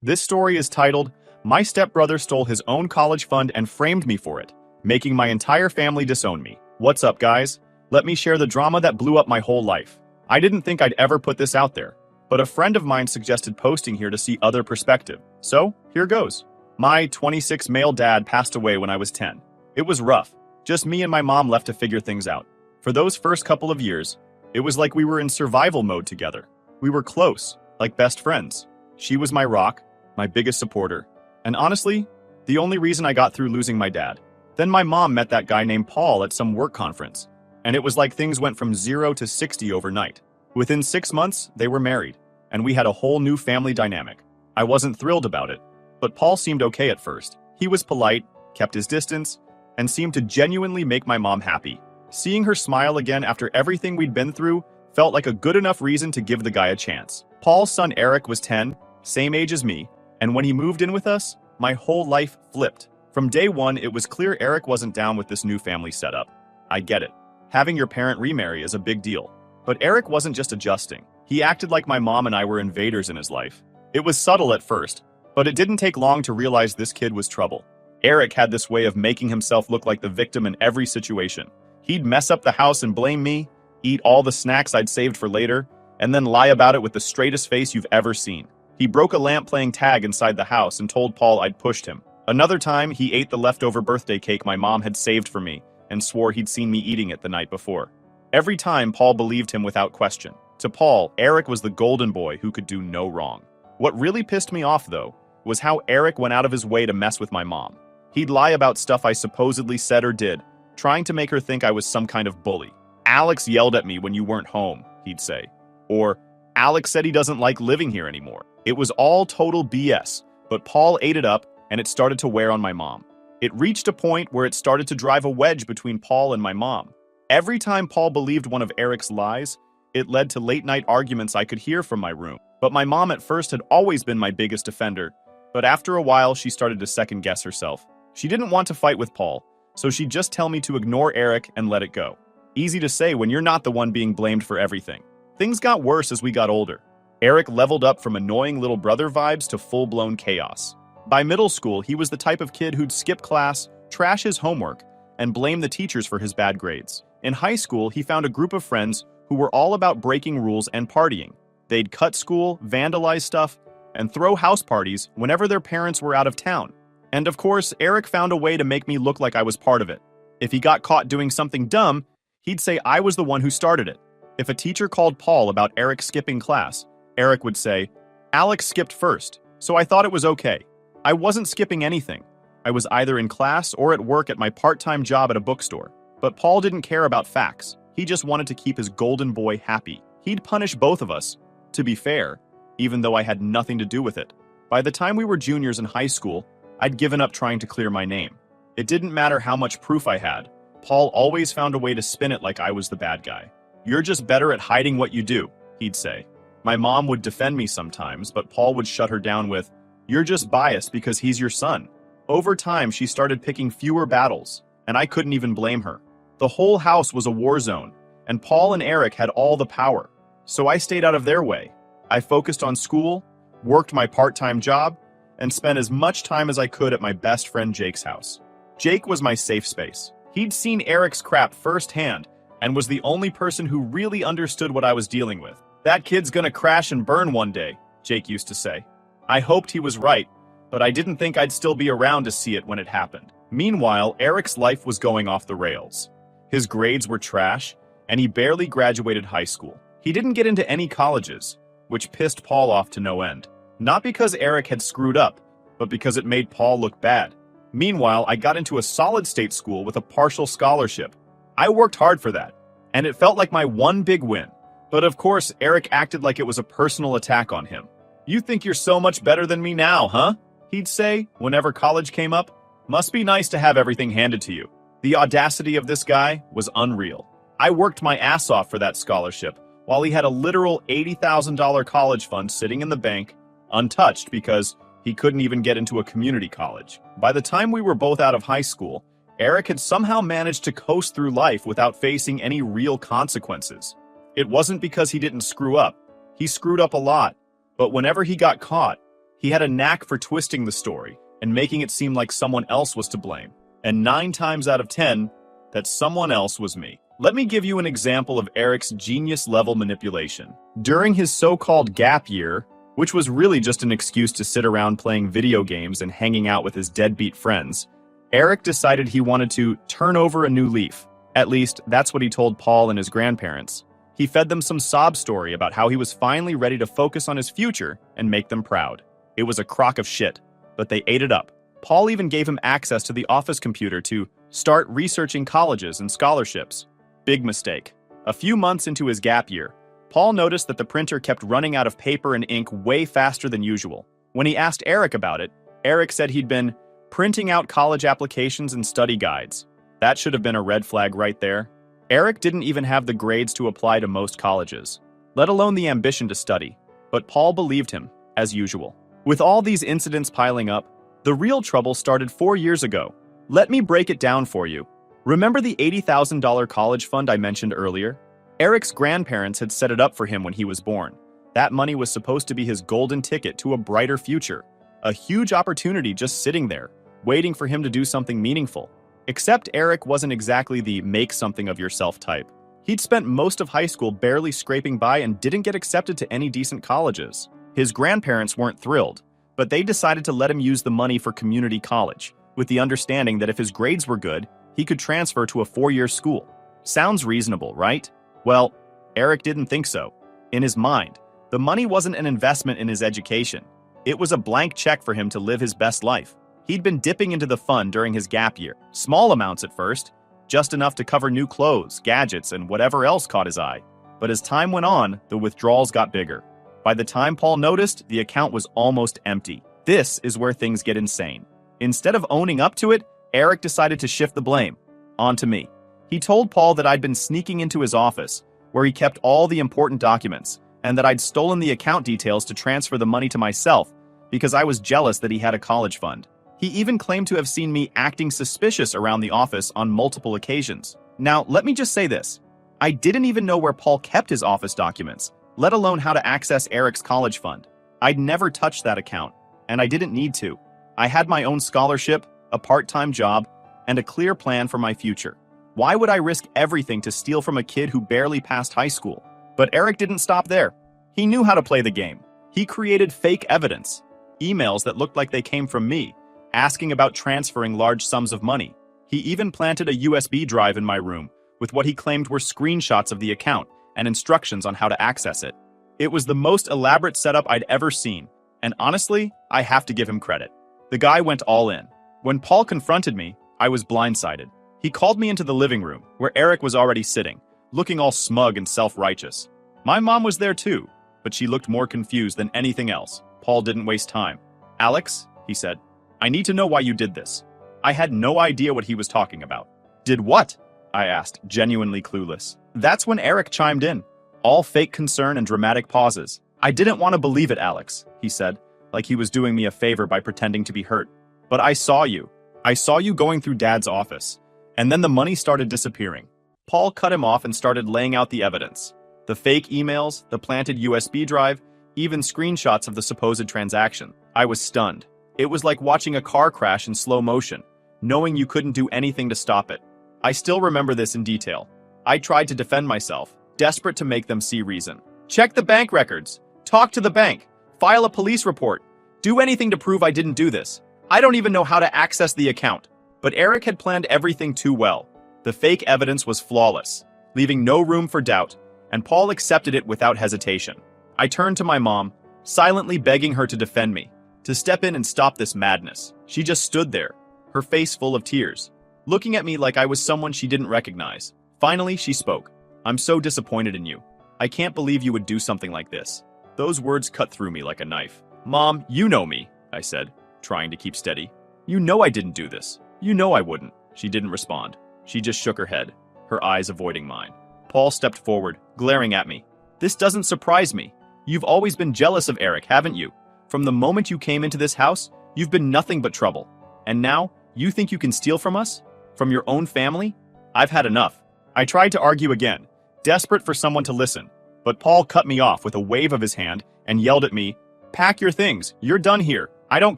This story is titled, My Stepbrother Stole His Own College Fund and Framed Me for It, Making My Entire Family Disown Me. What's up, guys? Let me share the drama that blew up my whole life. I didn't think I'd ever put this out there, but a friend of mine suggested posting here to see other perspective. So, here goes. My 26 male dad passed away when I was 10. It was rough. Just me and my mom left to figure things out. For those first couple of years, it was like we were in survival mode together. We were close, like best friends. She was my rock, my biggest supporter, and honestly, the only reason I got through losing my dad. Then my mom met that guy named Paul at some work conference, and it was like things went from 0 to 60 overnight. Within 6 months, they were married, and we had a whole new family dynamic. I wasn't thrilled about it, but Paul seemed okay at first. He was polite, kept his distance, and seemed to genuinely make my mom happy. Seeing her smile again after everything we'd been through felt like a good enough reason to give the guy a chance. Paul's son Eric was 10, same age as me, and when he moved in with us, my whole life flipped. From day one, it was clear Eric wasn't down with this new family setup. I get it. Having your parent remarry is a big deal. But Eric wasn't just adjusting. He acted like my mom and I were invaders in his life. It was subtle at first, but it didn't take long to realize this kid was trouble. Eric had this way of making himself look like the victim in every situation. He'd mess up the house and blame me, eat all the snacks I'd saved for later, and then lie about it with the straightest face you've ever seen. He broke a lamp playing tag inside the house and told Paul I'd pushed him. Another time, he ate the leftover birthday cake my mom had saved for me and swore he'd seen me eating it the night before. Every time, Paul believed him without question. To Paul, Eric was the golden boy who could do no wrong. What really pissed me off, though, was how Eric went out of his way to mess with my mom. He'd lie about stuff I supposedly said or did, trying to make her think I was some kind of bully. Alex yelled at me when you weren't home, he'd say. Or, Alex said he doesn't like living here anymore. It was all total BS, but Paul ate it up and it started to wear on my mom. It reached a point where it started to drive a wedge between Paul and my mom. Every time Paul believed one of Eric's lies, it led to late-night arguments I could hear from my room. But my mom at first had always been my biggest defender, but after a while she started to second-guess herself. She didn't want to fight with Paul, so she'd just tell me to ignore Eric and let it go. Easy to say when you're not the one being blamed for everything. Things got worse as we got older. Eric leveled up from annoying little brother vibes to full-blown chaos. By middle school, he was the type of kid who'd skip class, trash his homework, and blame the teachers for his bad grades. In high school, he found a group of friends who were all about breaking rules and partying. They'd cut school, vandalize stuff, and throw house parties whenever their parents were out of town. And of course, Eric found a way to make me look like I was part of it. If he got caught doing something dumb, he'd say I was the one who started it. If a teacher called Paul about Eric skipping class, Eric would say, Alex skipped first, so I thought it was okay. I wasn't skipping anything. I was either in class or at work at my part-time job at a bookstore. But Paul didn't care about facts. He just wanted to keep his golden boy happy. He'd punish both of us, to be fair, even though I had nothing to do with it. By the time we were juniors in high school, I'd given up trying to clear my name. It didn't matter how much proof I had. Paul always found a way to spin it like I was the bad guy. You're just better at hiding what you do, he'd say. My mom would defend me sometimes, but Paul would shut her down with, you're just biased because he's your son. Over time, she started picking fewer battles, and I couldn't even blame her. The whole house was a war zone, and Paul and Eric had all the power, so I stayed out of their way. I focused on school, worked my part-time job, and spent as much time as I could at my best friend Jake's house. Jake was my safe space. He'd seen Eric's crap firsthand, and was the only person who really understood what I was dealing with. That kid's gonna crash and burn one day, Jake used to say. I hoped he was right, but I didn't think I'd still be around to see it when it happened. Meanwhile, Eric's life was going off the rails. His grades were trash, and he barely graduated high school. He didn't get into any colleges, which pissed Paul off to no end. Not because Eric had screwed up, but because it made Paul look bad. Meanwhile, I got into a solid state school with a partial scholarship. I worked hard for that, and it felt like my one big win. But of course, Eric acted like it was a personal attack on him. You think you're so much better than me now, huh? He'd say, whenever college came up. Must be nice to have everything handed to you. The audacity of this guy was unreal. I worked my ass off for that scholarship, while he had a literal $80,000 college fund sitting in the bank, untouched because he couldn't even get into a community college. By the time we were both out of high school, Eric had somehow managed to coast through life without facing any real consequences. It wasn't because he didn't screw up. He screwed up a lot, but whenever he got caught, He had a knack for twisting the story and making it seem like someone else was to blame. And 9 times out of 10, that someone else was me. Let me give you an example of Eric's genius-level manipulation. During his so-called gap year, which was really just an excuse to sit around playing video games and hanging out with his deadbeat friends, Eric decided he wanted to turn over a new leaf. At least, that's what he told Paul and his grandparents. He fed them some sob story about how he was finally ready to focus on his future and make them proud. It was a crock of shit, but they ate it up. Paul even gave him access to the office computer to start researching colleges and scholarships. Big mistake. A few months into his gap year, Paul noticed that the printer kept running out of paper and ink way faster than usual. When he asked Eric about it, Eric said he'd been printing out college applications and study guides. That should have been a red flag right there. Eric didn't even have the grades to apply to most colleges, let alone the ambition to study. But Paul believed him, as usual. With all these incidents piling up, the real trouble started 4 years ago. Let me break it down for you. Remember the $80,000 college fund I mentioned earlier? Eric's grandparents had set it up for him when he was born. That money was supposed to be his golden ticket to a brighter future. A huge opportunity just sitting there, waiting for him to do something meaningful. Except Eric wasn't exactly the make something of yourself type. He'd spent most of high school barely scraping by and didn't get accepted to any decent colleges. His grandparents weren't thrilled, but they decided to let him use the money for community college, with the understanding that if his grades were good, he could transfer to a 4-year school. Sounds reasonable, right? Well, Eric didn't think so. In his mind, the money wasn't an investment in his education. It was a blank check for him to live his best life. He'd been dipping into the fund during his gap year, small amounts at first, just enough to cover new clothes, gadgets, and whatever else caught his eye. But as time went on, the withdrawals got bigger. By the time Paul noticed, the account was almost empty. This is where things get insane. Instead of owning up to it, Eric decided to shift the blame onto me. He told Paul that I'd been sneaking into his office, where he kept all the important documents, and that I'd stolen the account details to transfer the money to myself because I was jealous that he had a college fund. He even claimed to have seen me acting suspicious around the office on multiple occasions. Now, let me just say this. I didn't even know where Paul kept his office documents, let alone how to access Eric's college fund. I'd never touched that account, and I didn't need to. I had my own scholarship, a part-time job, and a clear plan for my future. Why would I risk everything to steal from a kid who barely passed high school? But Eric didn't stop there. He knew how to play the game. He created fake evidence, emails that looked like they came from me, asking about transferring large sums of money. He even planted a USB drive in my room with what he claimed were screenshots of the account and instructions on how to access it. It was the most elaborate setup I'd ever seen, and honestly, I have to give him credit. The guy went all in. When Paul confronted me, I was blindsided. He called me into the living room, where Eric was already sitting, looking all smug and self-righteous. My mom was there too, but she looked more confused than anything else. Paul didn't waste time. "Alex," he said, "I need to know why you did this." I had no idea what he was talking about. "Did what?" I asked, genuinely clueless. That's when Eric chimed in, all fake concern and dramatic pauses. "I didn't want to believe it, Alex," he said, like he was doing me a favor by pretending to be hurt. "But I saw you. I saw you going through Dad's office. And then the money started disappearing." Paul cut him off and started laying out the evidence. The fake emails, the planted USB drive, even screenshots of the supposed transaction. I was stunned. It was like watching a car crash in slow motion, knowing you couldn't do anything to stop it. I still remember this in detail. I tried to defend myself, desperate to make them see reason. Check the bank records. Talk to the bank. File a police report. Do anything to prove I didn't do this. I don't even know how to access the account. But Eric had planned everything too well. The fake evidence was flawless, leaving no room for doubt, and Paul accepted it without hesitation. I turned to my mom, silently begging her to defend me, to step in and stop this madness. She just stood there, her face full of tears, looking at me like I was someone she didn't recognize. Finally, she spoke. "I'm so disappointed in you. I can't believe you would do something like this." Those words cut through me like a knife. "Mom, you know me," I said, trying to keep steady. "You know I didn't do this. You know I wouldn't." She didn't respond. She just shook her head, her eyes avoiding mine. Paul stepped forward, glaring at me. "This doesn't surprise me. You've always been jealous of Eric, haven't you? From the moment you came into this house, you've been nothing but trouble. And now, you think you can steal from us? From your own family? I've had enough." I tried to argue again, desperate for someone to listen, but Paul cut me off with a wave of his hand and yelled at me, Pack your things. You're done here. I don't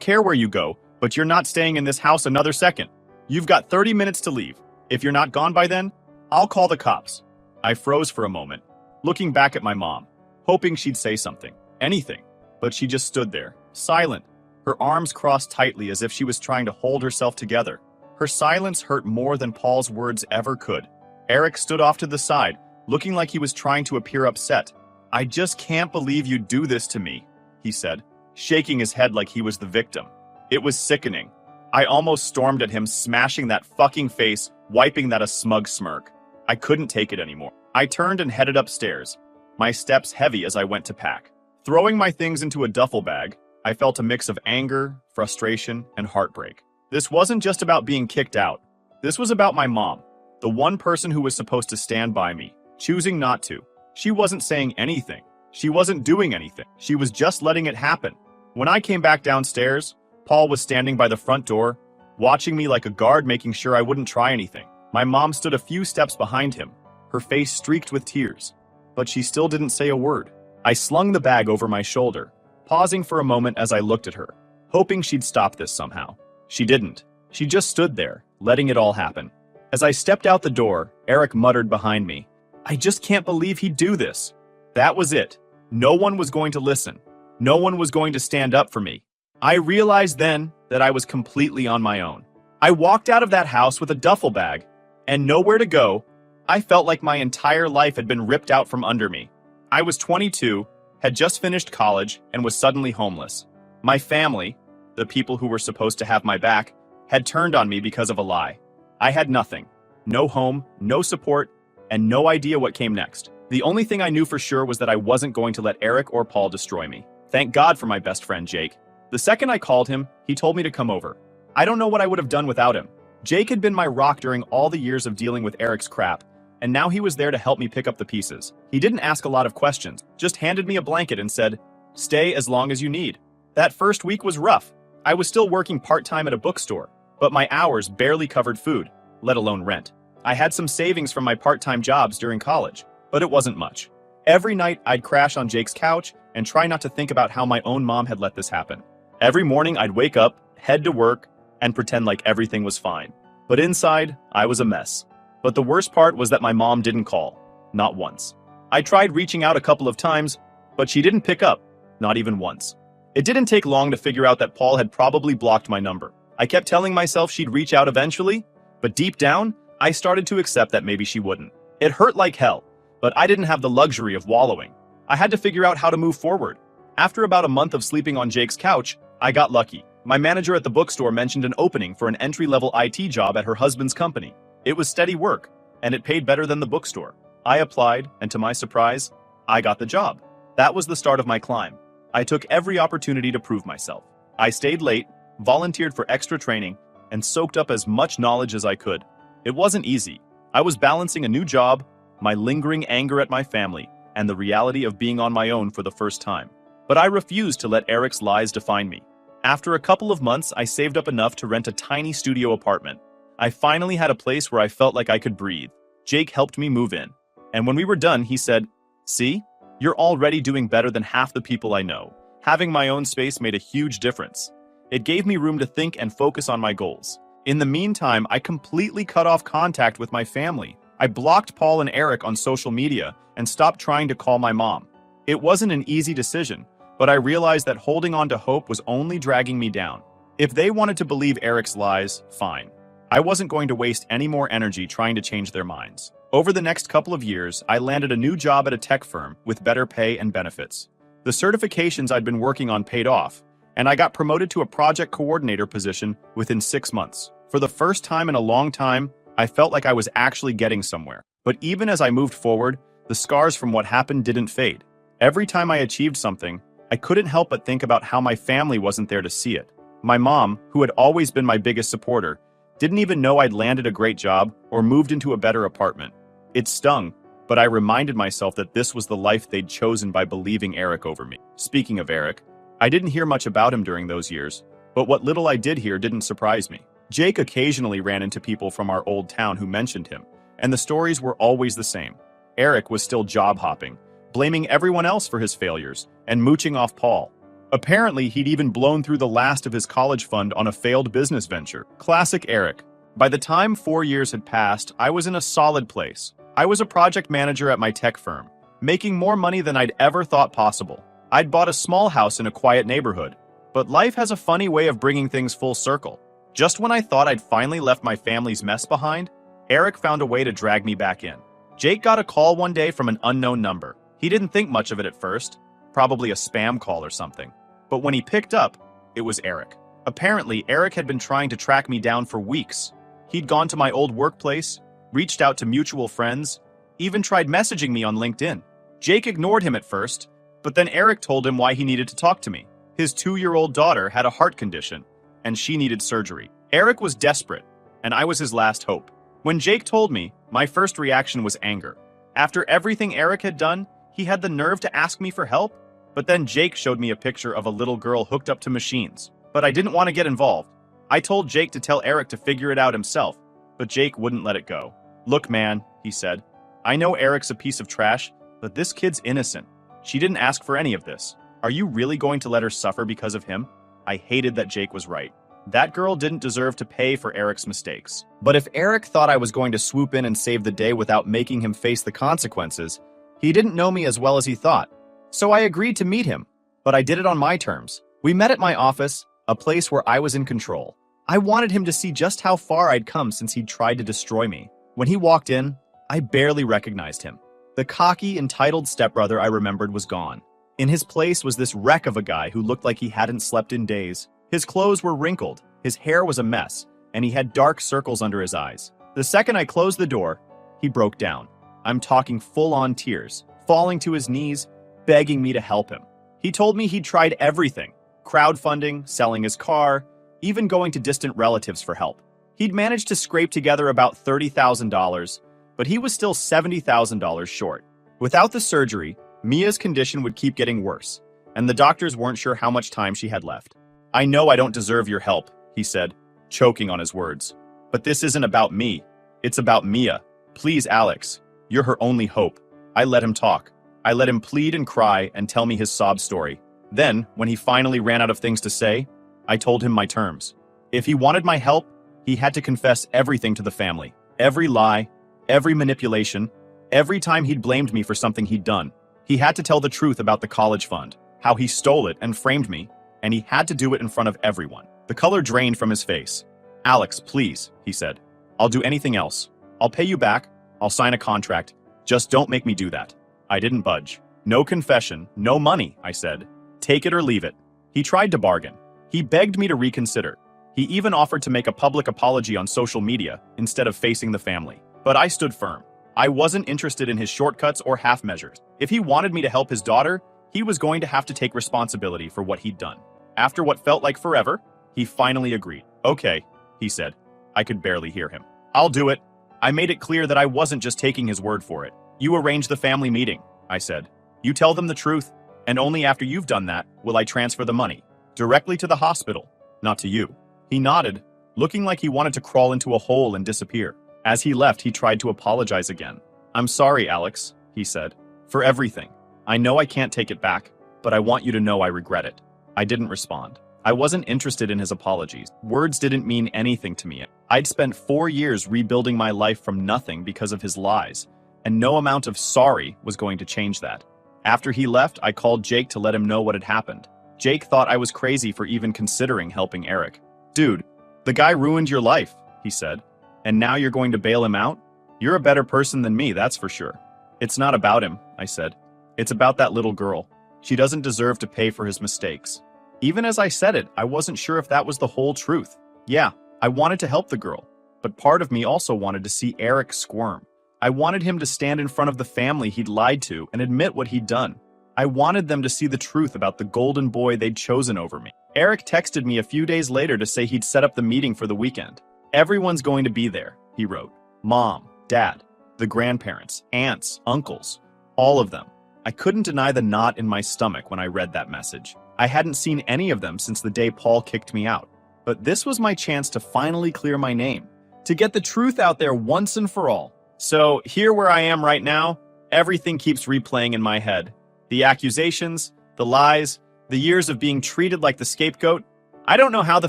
care where you go, but you're not staying in this house another second. You've got 30 minutes to leave. If you're not gone by then, I'll call the cops." I froze for a moment, looking back at my mom, hoping she'd say something, anything, but she just stood there, silent, her arms crossed tightly as if she was trying to hold herself together. Her silence hurt more than Paul's words ever could. Eric stood off to the side, looking like he was trying to appear upset. "I just can't believe you'd do this to me," he said, shaking his head like he was the victim. It was sickening. I almost stormed at him, smashing that fucking face, wiping that a smug smirk. I couldn't take it anymore. I turned and headed upstairs, my steps heavy as I went to pack. Throwing my things into a duffel bag, I felt a mix of anger, frustration, and heartbreak. This wasn't just about being kicked out. This was about my mom, the one person who was supposed to stand by me, choosing not to. She wasn't saying anything. She wasn't doing anything. She was just letting it happen. When I came back downstairs, Paul was standing by the front door, watching me like a guard, making sure I wouldn't try anything. My mom stood a few steps behind him, her face streaked with tears, but she still didn't say a word. I slung the bag over my shoulder, pausing for a moment as I looked at her, hoping she'd stop this somehow. She didn't. She just stood there, letting it all happen. As I stepped out the door, Eric muttered behind me, "I just can't believe he'd do this." That was it. No one was going to listen. No one was going to stand up for me. I realized then that I was completely on my own. I walked out of that house with a duffel bag, and nowhere to go. I felt like my entire life had been ripped out from under me. I was 22, had just finished college, and was suddenly homeless. My family, the people who were supposed to have my back, had turned on me because of a lie. I had nothing. No home, no support, and no idea what came next. The only thing I knew for sure was that I wasn't going to let Eric or Paul destroy me. Thank God for my best friend, Jake. The second I called him, he told me to come over. I don't know what I would have done without him. Jake had been my rock during all the years of dealing with Eric's crap, and now he was there to help me pick up the pieces. He didn't ask a lot of questions, just handed me a blanket and said, "Stay as long as you need." That first week was rough. I was still working part-time at a bookstore, but my hours barely covered food, let alone rent. I had some savings from my part-time jobs during college, but it wasn't much. Every night, I'd crash on Jake's couch and try not to think about how my own mom had let this happen. Every morning, I'd wake up, head to work, and pretend like everything was fine. But inside, I was a mess. But the worst part was that my mom didn't call. Not once. I tried reaching out a couple of times, but she didn't pick up. Not even once. It didn't take long to figure out that Paul had probably blocked my number. I kept telling myself she'd reach out eventually, but deep down, I started to accept that maybe she wouldn't. It hurt like hell, but I didn't have the luxury of wallowing. I had to figure out how to move forward. After about a month of sleeping on Jake's couch, I got lucky. My manager at the bookstore mentioned an opening for an entry-level IT job at her husband's company. It was steady work, and it paid better than the bookstore. I applied, and to my surprise, I got the job. That was the start of my climb. I took every opportunity to prove myself. I stayed late, volunteered for extra training, and soaked up as much knowledge as I could. It wasn't easy. I was balancing a new job, my lingering anger at my family, and the reality of being on my own for the first time. But I refused to let Eric's lies define me. After a couple of months, I saved up enough to rent a tiny studio apartment. I finally had a place where I felt like I could breathe. Jake helped me move in. And when we were done, he said, "See, you're already doing better than half the people I know." Having my own space made a huge difference. It gave me room to think and focus on my goals. In the meantime, I completely cut off contact with my family. I blocked Paul and Eric on social media and stopped trying to call my mom. It wasn't an easy decision, but I realized that holding on to hope was only dragging me down. If they wanted to believe Eric's lies, fine. I wasn't going to waste any more energy trying to change their minds. Over the next couple of years, I landed a new job at a tech firm with better pay and benefits. The certifications I'd been working on paid off, and I got promoted to a project coordinator position within 6 months. For the first time in a long time, I felt like I was actually getting somewhere. But even as I moved forward, the scars from what happened didn't fade. Every time I achieved something, I couldn't help but think about how my family wasn't there to see it. My mom, who had always been my biggest supporter, didn't even know I'd landed a great job or moved into a better apartment. It stung, but I reminded myself that this was the life they'd chosen by believing Eric over me. Speaking of Eric, I didn't hear much about him during those years, but what little I did hear didn't surprise me. Jake occasionally ran into people from our old town who mentioned him, and the stories were always the same. Eric was still job hopping, blaming everyone else for his failures, and mooching off Paul. Apparently, he'd even blown through the last of his college fund on a failed business venture. Classic Eric. By the time 4 years had passed, I was in a solid place. I was a project manager at my tech firm, making more money than I'd ever thought possible. I'd bought a small house in a quiet neighborhood. But life has a funny way of bringing things full circle. Just when I thought I'd finally left my family's mess behind, Eric found a way to drag me back in. Jake got a call one day from an unknown number. He didn't think much of it at first, probably a spam call or something. But when he picked up, it was Eric. Apparently, Eric had been trying to track me down for weeks. He'd gone to my old workplace, reached out to mutual friends, even tried messaging me on LinkedIn. Jake ignored him at first, but then Eric told him why he needed to talk to me. His 2-year-old daughter had a heart condition, and she needed surgery. Eric was desperate, and I was his last hope. When Jake told me, my first reaction was anger. After everything Eric had done, he had the nerve to ask me for help? But then Jake showed me a picture of a little girl hooked up to machines. But I didn't want to get involved. I told Jake to tell Eric to figure it out himself, but Jake wouldn't let it go. Look, man, he said, I know Eric's a piece of trash, but this kid's innocent. She didn't ask for any of this. Are you really going to let her suffer because of him? I hated that Jake was right. That girl didn't deserve to pay for Eric's mistakes. But if Eric thought I was going to swoop in and save the day without making him face the consequences, he didn't know me as well as he thought. So I agreed to meet him, but I did it on my terms. We met at my office, a place where I was in control. I wanted him to see just how far I'd come since he'd tried to destroy me. When he walked in, I barely recognized him. The cocky, entitled stepbrother I remembered was gone. In his place was this wreck of a guy who looked like he hadn't slept in days. His clothes were wrinkled, his hair was a mess, and he had dark circles under his eyes. The second I closed the door, he broke down. I'm talking full-on tears, falling to his knees, begging me to help him. He told me he'd tried everything, crowdfunding, selling his car, even going to distant relatives for help. He'd managed to scrape together about $30,000, but he was still $70,000 short. Without the surgery, Mia's condition would keep getting worse, and the doctors weren't sure how much time she had left. I know I don't deserve your help, he said, choking on his words. But this isn't about me. It's about Mia. Please, Alex, you're her only hope. I let him talk. I let him plead and cry and tell me his sob story. Then, when he finally ran out of things to say, I told him my terms. If he wanted my help, he had to confess everything to the family. Every lie, every manipulation, every time he'd blamed me for something he'd done. He had to tell the truth about the college fund, how he stole it and framed me, and he had to do it in front of everyone. The color drained from his face. Alex, please, he said. I'll do anything else. I'll pay you back. I'll sign a contract. Just don't make me do that. I didn't budge. No confession, no money, I said. Take it or leave it. He tried to bargain. He begged me to reconsider. He even offered to make a public apology on social media instead of facing the family. But I stood firm. I wasn't interested in his shortcuts or half measures. If he wanted me to help his daughter, he was going to have to take responsibility for what he'd done. After what felt like forever, he finally agreed. Okay, he said. I could barely hear him. I'll do it. I made it clear that I wasn't just taking his word for it. You arrange the family meeting, I said. You tell them the truth, and only after you've done that will I transfer the money. Directly to the hospital, not to you. He nodded, looking like he wanted to crawl into a hole and disappear. As he left, he tried to apologize again. I'm sorry, Alex, he said, for everything. I know I can't take it back, but I want you to know I regret it. I didn't respond. I wasn't interested in his apologies. Words didn't mean anything to me. I'd spent 4 years rebuilding my life from nothing because of his lies, and no amount of sorry was going to change that. After he left, I called Jake to let him know what had happened. Jake thought I was crazy for even considering helping Eric. Dude, the guy ruined your life, he said. And now you're going to bail him out? You're a better person than me, that's for sure. It's not about him, I said. It's about that little girl. She doesn't deserve to pay for his mistakes. Even as I said it, I wasn't sure if that was the whole truth. Yeah, I wanted to help the girl, but part of me also wanted to see Eric squirm. I wanted him to stand in front of the family he'd lied to and admit what he'd done. I wanted them to see the truth about the golden boy they'd chosen over me. Eric texted me a few days later to say he'd set up the meeting for the weekend. Everyone's going to be there, he wrote. Mom, Dad, the grandparents, aunts, uncles, all of them. I couldn't deny the knot in my stomach when I read that message. I hadn't seen any of them since the day Paul kicked me out. But this was my chance to finally clear my name, to get the truth out there once and for all. So here where I am right now, everything keeps replaying in my head. The accusations, the lies, The years of being treated like the scapegoat. I don't know how the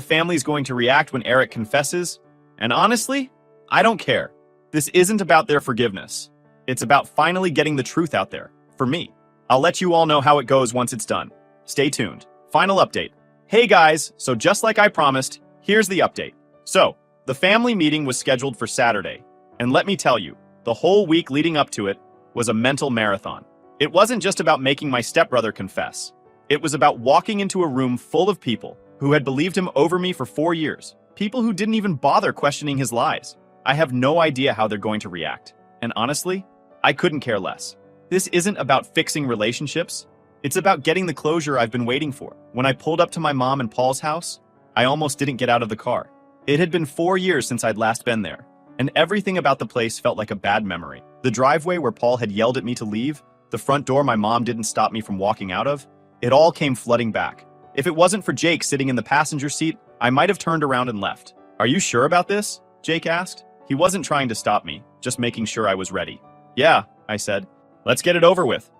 family's going to react when Eric confesses. And honestly, I don't care. This isn't about their forgiveness. It's about finally getting the truth out there. For me. I'll let you all know how it goes once it's done. Stay tuned. Final update. Hey guys, so just like I promised, here's the update. So, the family meeting was scheduled for Saturday. And let me tell you, the whole week leading up to it was a mental marathon. It wasn't just about making my stepbrother confess. It was about walking into a room full of people who had believed him over me for 4 years. People who didn't even bother questioning his lies. I have no idea how they're going to react. And honestly, I couldn't care less. This isn't about fixing relationships. It's about getting the closure I've been waiting for. When I pulled up to my mom and Paul's house, I almost didn't get out of the car. It had been 4 years since I'd last been there, and everything about the place felt like a bad memory. The driveway where Paul had yelled at me to leave, the front door my mom didn't stop me from walking out of, it all came flooding back. If it wasn't for Jake sitting in the passenger seat, I might have turned around and left. Are you sure about this? Jake asked. He wasn't trying to stop me, just making sure I was ready. Yeah, I said. Let's get it over with.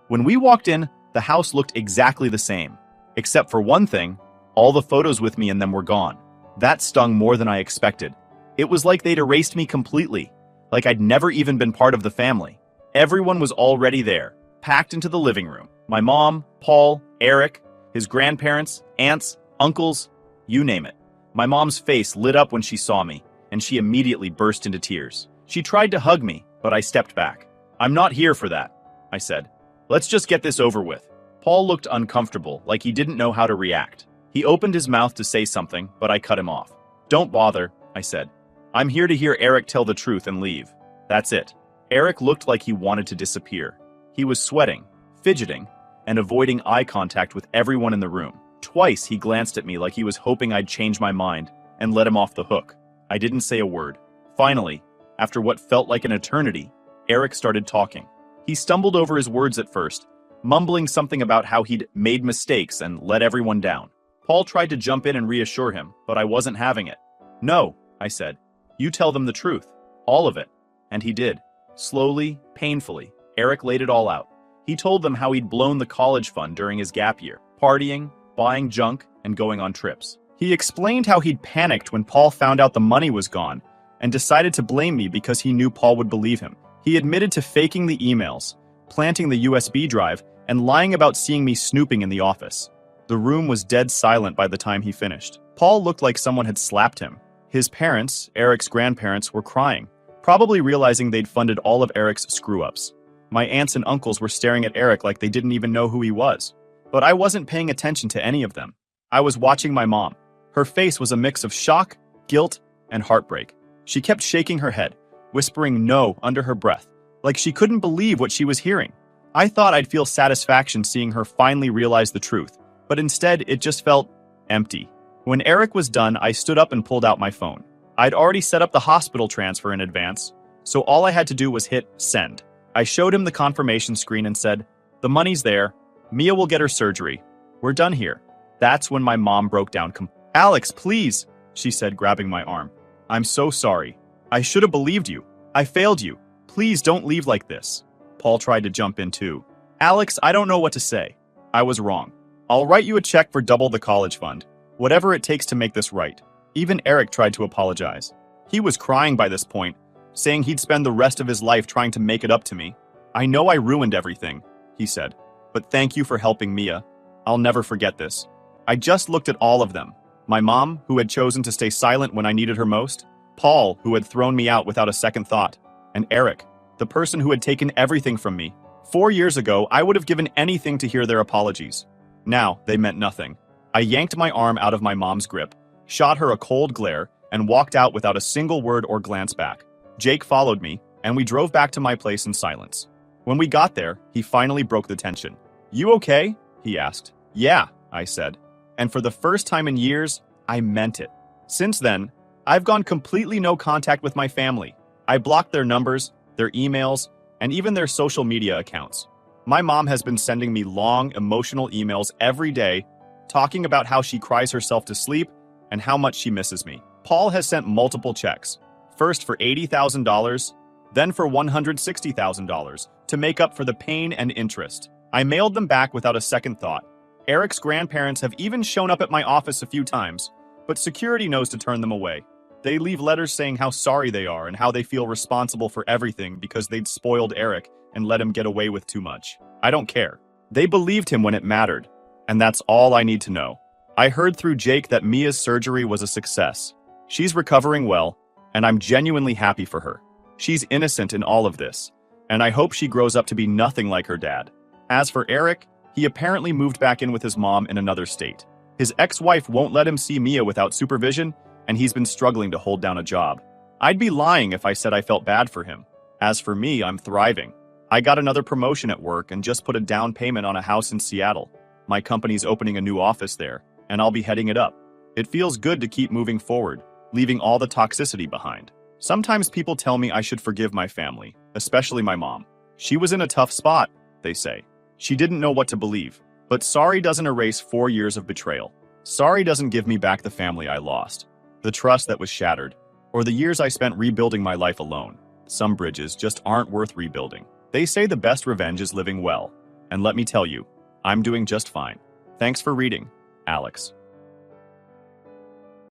When we walked in, the house looked exactly the same. Except for one thing, all the photos with me in them were gone. That stung more than I expected. It was like they'd erased me completely, like I'd never even been part of the family. Everyone was already there, packed into the living room. My mom, Paul, Eric, his grandparents, aunts, uncles, you name it. My mom's face lit up when she saw me, and she immediately burst into tears. She tried to hug me, but I stepped back. I'm not here for that, I said. Let's just get this over with. Paul looked uncomfortable, like he didn't know how to react. He opened his mouth to say something, but I cut him off. Don't bother, I said. I'm here to hear Eric tell the truth and leave. That's it. Eric looked like he wanted to disappear. He was sweating, fidgeting, and avoiding eye contact with everyone in the room. Twice he glanced at me like he was hoping I'd change my mind and let him off the hook. I didn't say a word. Finally, after what felt like an eternity, Eric started talking. He stumbled over his words at first, mumbling something about how he'd made mistakes and let everyone down. Paul tried to jump in and reassure him, but I wasn't having it. No, I said. You tell them the truth. All of it. And he did. Slowly, painfully, Eric laid it all out. He told them how he'd blown the college fund during his gap year, partying, buying junk, and going on trips. He explained how he'd panicked when Paul found out the money was gone and decided to blame me because he knew Paul would believe him. He admitted to faking the emails, planting the USB drive, and lying about seeing me snooping in the office. The room was dead silent by the time he finished. Paul looked like someone had slapped him. His parents, Eric's grandparents, were crying, probably realizing they'd funded all of Eric's screw-ups. My aunts and uncles were staring at Eric like they didn't even know who he was. But I wasn't paying attention to any of them. I was watching my mom. Her face was a mix of shock, guilt, and heartbreak. She kept shaking her head, whispering no under her breath, like she couldn't believe what she was hearing. I thought I'd feel satisfaction seeing her finally realize the truth, but instead it just felt empty. When Eric was done, I stood up and pulled out my phone. I'd already set up the hospital transfer in advance, so all I had to do was hit send. I showed him the confirmation screen and said, "The money's there. Mia will get her surgery. We're done here." That's when my mom broke down. "Alex, please," she said, grabbing my arm. "I'm so sorry. I should have believed you. I failed you. Please don't leave like this." Paul tried to jump in too. "Alex, I don't know what to say. I was wrong. I'll write you a check for double the college fund. Whatever it takes to make this right." Even Eric tried to apologize. He was crying by this point, saying he'd spend the rest of his life trying to make it up to me. "I know I ruined everything," he said, "but thank you for helping Mia. I'll never forget this." I just looked at all of them. My mom, who had chosen to stay silent when I needed her most, Paul, who had thrown me out without a second thought, and Eric, the person who had taken everything from me. 4 years ago, I would have given anything to hear their apologies. Now, they meant nothing. I yanked my arm out of my mom's grip, shot her a cold glare, and walked out without a single word or glance back. Jake followed me, and we drove back to my place in silence. When we got there, he finally broke the tension. "You okay?" he asked. "Yeah," I said. And for the first time in years, I meant it. Since then, I've gone completely no contact with my family. I blocked their numbers, their emails, and even their social media accounts. My mom has been sending me long, emotional emails every day, talking about how she cries herself to sleep and how much she misses me. Paul has sent multiple checks, first for $80,000, then for $160,000, to make up for the pain and interest. I mailed them back without a second thought. Eric's grandparents have even shown up at my office a few times, but security knows to turn them away. They leave letters saying how sorry they are and how they feel responsible for everything because they'd spoiled Eric and let him get away with too much. I don't care. They believed him when it mattered, and that's all I need to know. I heard through Jake that Mia's surgery was a success. She's recovering well, and I'm genuinely happy for her. She's innocent in all of this, and I hope she grows up to be nothing like her dad. As for Eric, he apparently moved back in with his mom in another state. His ex-wife won't let him see Mia without supervision, and he's been struggling to hold down a job. I'd be lying if I said I felt bad for him. As for me, I'm thriving. I got another promotion at work and just put a down payment on a house in Seattle. My company's opening a new office there, and I'll be heading it up. It feels good to keep moving forward, leaving all the toxicity behind. Sometimes people tell me I should forgive my family, especially my mom. She was in a tough spot, they say. She didn't know what to believe. But sorry doesn't erase 4 years of betrayal. Sorry doesn't give me back the family I lost, the trust that was shattered, or the years I spent rebuilding my life alone. Some bridges just aren't worth rebuilding. They say the best revenge is living well. And let me tell you, I'm doing just fine. Thanks for reading, Alex.